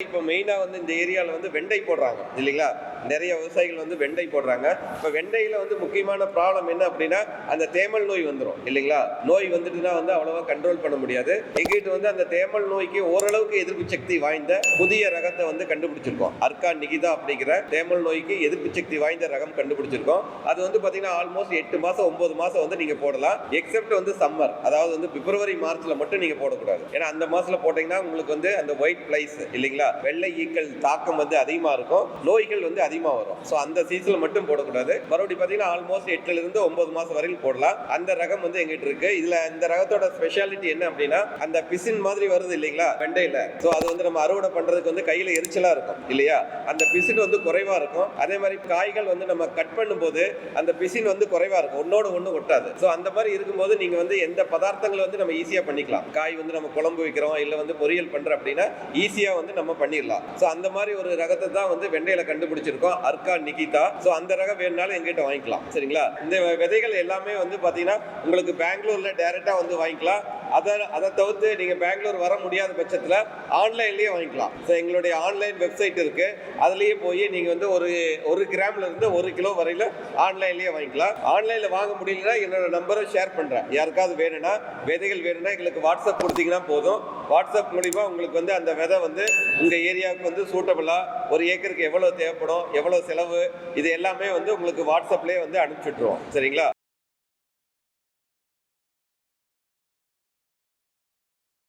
இப்போ மெயினாக வந்து இந்த ஏரியாவில் வந்து வெண்டை போடுறாங்க இல்லைங்களா? நிறைய விவசாயிகள் வந்து வெண்டை போடுறாங்க. இப்போ வெண்டையில் வந்து முக்கியமான ப்ராப்ளம் என்ன அப்படின்னா அந்த தேமல் நோய் வந்துடும் இல்லைங்களா? நோய் வந்துட்டுனா வந்து அவ்வளோவா கண்ட்ரோல் பண்ண முடியாது. எங்கிட்ட வந்து அந்த தேமல் நோய்க்கு ஓரளவுக்கு எதிர்ப்பு சக்தி வாய்ந்த புதிய ரகத்தை வந்து கண்டுபிடிச்சிருக்கோம். அர்கா நிகிதா அப்படிங்கிற தேமல் நோய்க்கு எதிர்ப்பு சக்தி வாய்ந்த ரகம் கண்டுபிடிச்சிருக்கோம். அது வந்து பார்த்தீங்கன்னா ஆல்மோஸ்ட் 8 மாதம் 9 மாதம் வந்து நீங்கள் போடலாம். எக்ஸப்ட் வந்து சம்மர், அதாவது வந்து பிப்ரவரி மார்ச்ல மட்டும் நீங்கள் போடக்கூடாது. ஏன்னா அந்த மாதத்தில் போட்டிங்கன்னா உங்களுக்கு வந்து அந்த ஒயிட் பிளைஸ் இல்லைங்களா, வெள்ளை ஈக்கள் தாக்கம் வந்து அதிகமா இருக்கும், நோய்கள் வந்து அதிகமா வரும். ஸோ அந்த சீசன்ல மட்டும் போடக்கூடாது. மறுபடியும் பார்த்தீங்கன்னா ஆல்மோஸ்ட் 8ல இருந்து 9 மாசம் வரைக்கும் போடலாம். அந்த ரகம் வந்து எங்கிட்ட இருக்கு. இதுல இந்த ரகத்தோட ஸ்பெஷாலிட்டி என்ன அப்படின்னா அந்த பிசின் மாதிரி வருது இல்லைங்களா வெண்டையில. ஸோ அது வந்து நம்ம அறுவடை பண்றதுக்கு வந்து கையில எரிச்சலா இருக்கும் இல்லையா, அந்த பிசின் வந்து குறைவா இருக்கும். அதே மாதிரி காய்கள் வந்து நம்ம கட் பண்ணும்போது அந்த பிசின் வந்து குறைவா இருக்கும், ஒன்னோட ஒன்று ஒட்டாது. ஸோ அந்த மாதிரி இருக்கும்போது நீங்க வந்து எந்த பதார்த்தங்களை வந்து நம்ம ஈஸியா பண்ணிக்கலாம். காய் வந்து நம்ம குழம்பு வைக்கிறோம் இல்ல வந்து பொரியல் பண்றோம் அப்படின்னா ஈஸியா வந்து நம்ம பண்ணிடலாம். ஸோ அந்த மாதிரி ஒரு ரகத்தை தான் வந்து வெண்டையில கண்டுபிடிச்சிருக்கோம், அர்கா நிகிதா. ஸோ அந்த ரகம் வேணுனாலும் எங்கிட்ட வாங்கிக்கலாம் சரிங்களா. இந்த விதைகள் எல்லாமே வந்து பார்த்தீங்கன்னா உங்களுக்கு பெங்களூர்ல டைரக்டா வந்து வாங்கிக்கலாம். அதை தவிர்த்து நீங்க பெங்களூர் வர முடியாத பட்சத்தில் ஆன்லைன்லயே வாங்கிக்கலாம். ஸோ எங்களுடைய ஆன்லைன் வெப்சைட் இருக்கு, அதுலயே போய் நீங்க வந்து ஒரு கிராம்ல இருந்து 1 கிலோ வரையில ஆன்லைன்லயே வாங்கிக்கலாம். ஆன்லைன்ல வாங்க முடியலன்னா என்னோட நம்பரை ஷேர் பண்றேன். யாருக்காவது வேணும்னா விதைகள் வேணும்னா எங்களுக்கு வாட்ஸ்அப் கொடுத்தீங்கன்னா போதும். வாட்ஸ்அப் மூலிமா உங்களுக்கு வந்து அந்த விதை வந்து உங்க ஏரியாவுக்கு வந்து சூட்டபிளா ஒரு ஏக்கருக்கு எவ்வளவு தேவைப்படும், எவ்வளவு செலவு, இது எல்லாமே வந்து உங்களுக்கு வாட்ஸ்அப்லேயே வந்து அனுப்பிச்சுட்டுருவோம் சரிங்களா.